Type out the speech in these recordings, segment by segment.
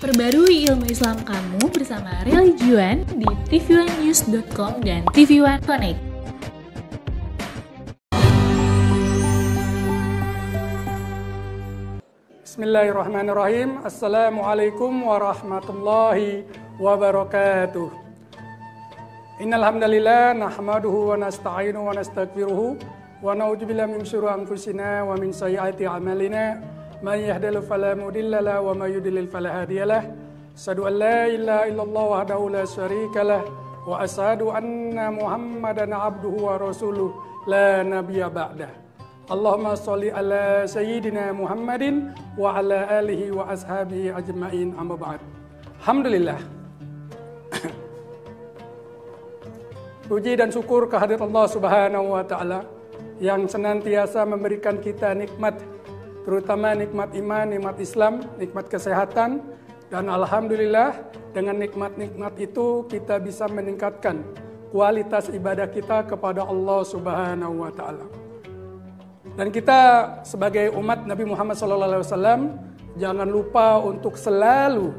Perbarui ilmu Islam kamu bersama Religion di tv1news.com dan TV1 Connect. Bismillahirrahmanirrahim. Assalamualaikum warahmatullahi wabarakatuh. Innal hamdalillah nahmaduhu wa nasta'inu wa nastaghfiruhu wa na'udzubillahi min syururi anfusina wa min sayyiati a'malina. Man yahdihillahu fala mudilla lahu wa may yudlil fala hadiyalah. Asyhadu an la ilaha illallah wahdahu la syarikalah wa asyhadu anna Muhammadan abduhu wa rasuluh la nabiyya ba'dah. Allahumma sholli ala sayyidina Muhammadin wa ala alihi wa ashabihi ajma'in, amma ba'd. Alhamdulillah. Puji dan syukur kehadirat Allah Subhanahu wa taala yang senantiasa memberikan kita nikmat, terutama nikmat iman, nikmat Islam, nikmat kesehatan, dan alhamdulillah dengan nikmat-nikmat itu kita bisa meningkatkan kualitas ibadah kita kepada Allah Subhanahu wa taala. Dan kita sebagai umat Nabi Muhammad SAW jangan lupa untuk selalu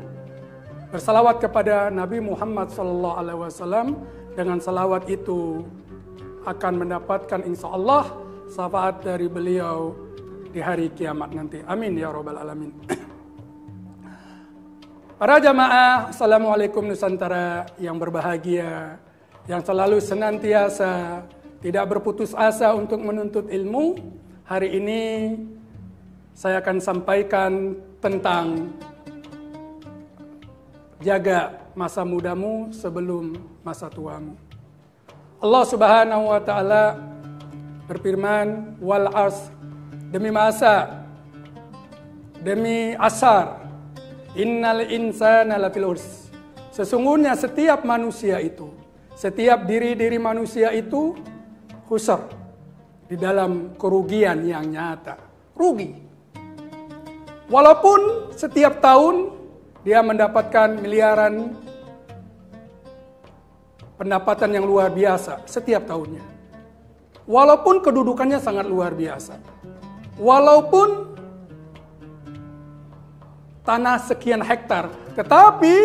bersalawat kepada Nabi Muhammad SAW. Dengan salawat itu akan mendapatkan insya Allah syafaat dari beliau di hari kiamat nanti. Amin ya rabbal alamin. Para jamaah, Assalamualaikum Nusantara yang berbahagia, yang selalu senantiasa tidak berputus asa untuk menuntut ilmu. Hari ini saya akan sampaikan tentang jaga masa mudamu sebelum masa tuamu. Allah Subhanahu wa taala berfirman, wal asr, demi masa, demi asar, innal insana lafil urs. Sesungguhnya setiap manusia itu, setiap diri-diri manusia itu khusr, di dalam kerugian yang nyata, rugi. Walaupun setiap tahun dia mendapatkan miliaran pendapatan yang luar biasa setiap tahunnya. Walaupun kedudukannya sangat luar biasa. Walaupun tanah sekian hektar. Tetapi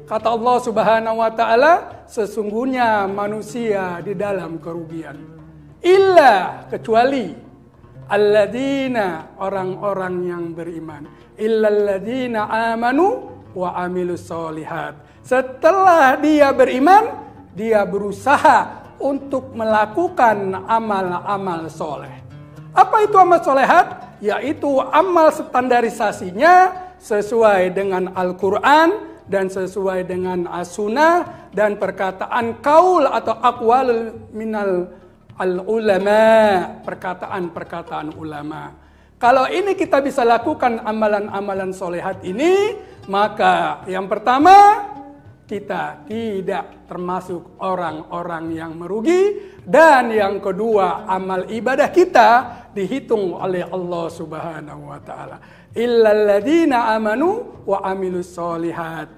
kata Allah Subhanahu wa taala, sesungguhnya manusia di dalam kerugian. Illa, kecuali alladzina, orang-orang yang beriman. Illalladzina amanu wa amilus solihat. Setelah dia beriman, dia berusaha untuk melakukan amal-amal soleh. Apa itu amal solehat? Yaitu amal standarisasinya sesuai dengan Al-Quran dan sesuai dengan As-Sunnah dan perkataan qaul atau aqwal minal al-ulama, perkataan-perkataan ulama. Kalau ini kita bisa lakukan amalan-amalan solehat ini, maka yang pertama, kita tidak termasuk orang-orang yang merugi. Dan yang kedua, amal ibadah kita dihitung oleh Allah Subhanahu wa taala. Illalladzina amanu wa amilus solihat.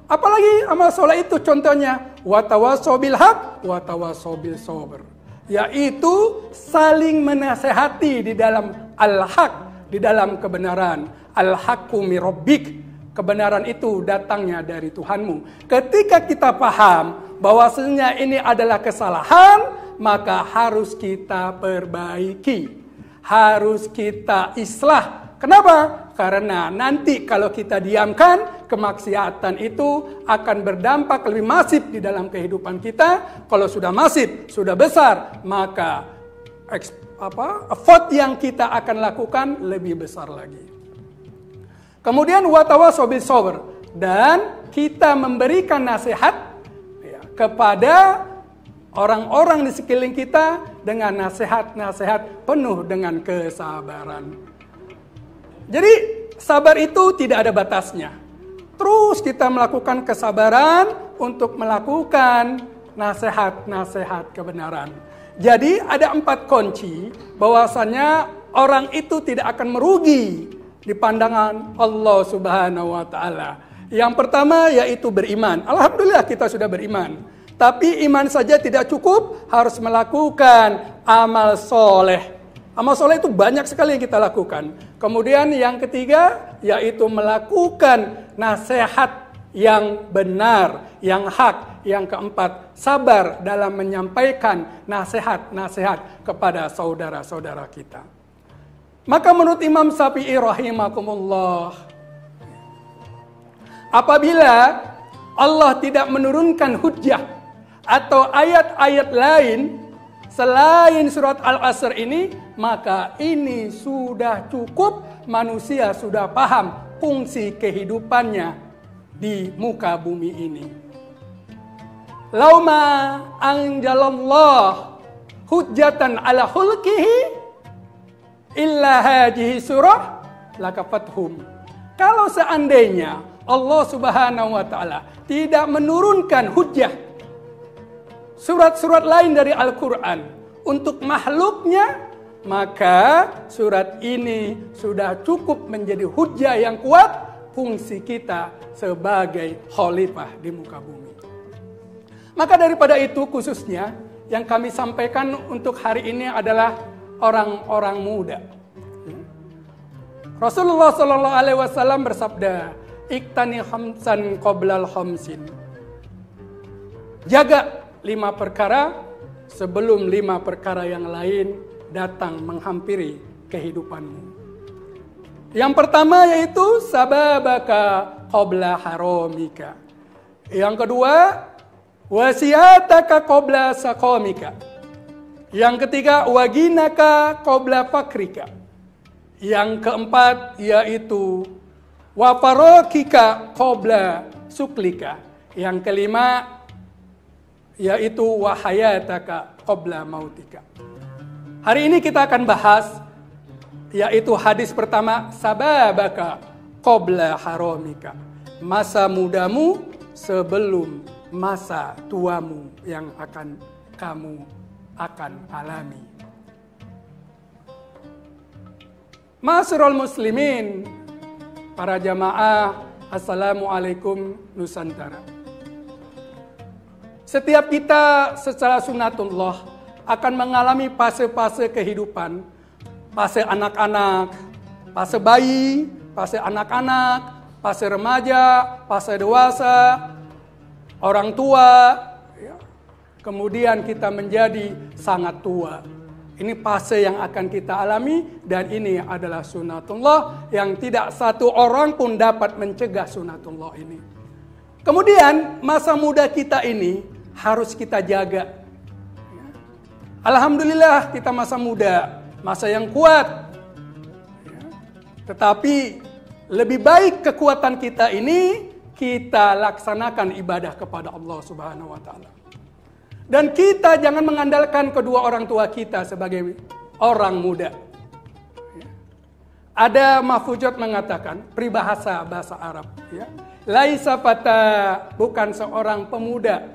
Apalagi amal soleh itu contohnya, wa tawassaw bil haq wa tawassaw bil sabr. Yaitu saling menasehati di dalam al-haq, di dalam kebenaran. Al-haqqu mir rabbik. Kebenaran itu datangnya dari Tuhanmu. Ketika kita paham bahwasanya ini adalah kesalahan, maka harus kita perbaiki. Harus kita islah. Kenapa? Karena nanti kalau kita diamkan, kemaksiatan itu akan berdampak lebih masif di dalam kehidupan kita. Kalau sudah masif, sudah besar, maka effort yang kita akan lakukan lebih besar lagi. Kemudian watawassaw bis sabr, dan kita memberikan nasihat kepada orang-orang di sekeliling kita dengan nasihat-nasihat penuh dengan kesabaran. Jadi sabar itu tidak ada batasnya. Terus kita melakukan kesabaran untuk melakukan nasihat-nasihat kebenaran. Jadi ada 4 kunci bahwasanya orang itu tidak akan merugi di pandangan Allah Subhanahu wa taala. Yang pertama yaitu beriman. Alhamdulillah kita sudah beriman. Tapi iman saja tidak cukup, harus melakukan amal soleh. Amal soleh itu banyak sekali yang kita lakukan. Kemudian yang ketiga, yaitu melakukan nasihat yang benar, yang hak. Yang keempat, sabar dalam menyampaikan nasihat-nasihat kepada saudara-saudara kita. Maka menurut Imam Syafi'i rahimakumullah, apabila Allah tidak menurunkan hujjah atau ayat-ayat lain selain surat Al-Asr ini, maka ini sudah cukup, manusia sudah paham fungsi kehidupannya di muka bumi ini. Lauma anjalallah hujjatan ala khulqihi illa hadhihi surah lakafathum. Kalau seandainya Allah Subhanahu wa taala tidak menurunkan hujjah surat-surat lain dari Al-Qur'an untuk makhluknya, maka surat ini sudah cukup menjadi hujjah yang kuat fungsi kita sebagai khalifah di muka bumi. Maka daripada itu khususnya yang kami sampaikan untuk hari ini adalah orang-orang muda. Rasulullah Shallallahu Alaihi Wasallam bersabda, "Iktani khamsan qoblal khamsin." Jaga 5 perkara sebelum 5 perkara yang lain datang menghampiri kehidupanmu. Yang pertama yaitu sababaka qabla haramika. Yang kedua, wasiataka qabla saqamika. Yang ketiga, waginaka qabla fakrika. Yang keempat yaitu wafarokika qabla suklika. Yang kelima yaitu wahayataka qabla mautika. Hari ini kita akan bahas yaitu hadis pertama, sababaka qabla haramika. Masa mudamu sebelum masa tuamu yang kamu akan alami. Ma'asyiral muslimin, para jamaah, assalamualaikum Nusantara. Setiap kita secara sunatullah akan mengalami fase-fase kehidupan, fase anak-anak, fase bayi, fase anak-anak, fase remaja, fase dewasa, orang tua, kemudian kita menjadi sangat tua. Ini fase yang akan kita alami dan ini adalah sunatullah yang tidak satu orang pun dapat mencegah sunatullah ini. Kemudian masa muda kita ini harus kita jaga. Alhamdulillah kita masa muda, masa yang kuat. Tetapi lebih baik kekuatan kita ini kita laksanakan ibadah kepada Allah Subhanahu wa taala. Dan kita jangan mengandalkan kedua orang tua kita sebagai orang muda. Ada mahfuzat mengatakan, peribahasa bahasa Arab, laisa fata, bukan seorang pemuda,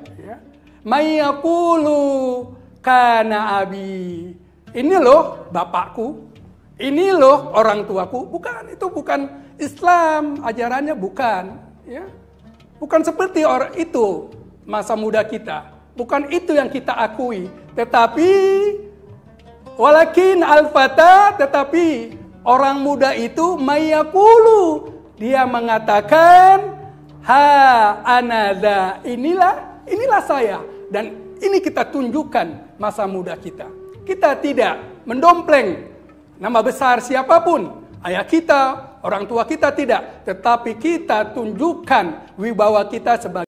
mayyaqulu kana abi. Ini loh bapakku, ini loh orang tuaku. Bukan, itu bukan Islam, ajarannya bukan. Bukan seperti orang itu masa muda kita. Bukan itu yang kita akui. Tetapi walakin al-fata, tetapi orang muda itu mayyaqulu, dia mengatakan ha anadha, inilah saya. Dan ini kita tunjukkan masa muda kita. Kita tidak mendompleng nama besar siapapun, ayah kita, orang tua kita tidak, tetapi kita tunjukkan wibawa kita sebagai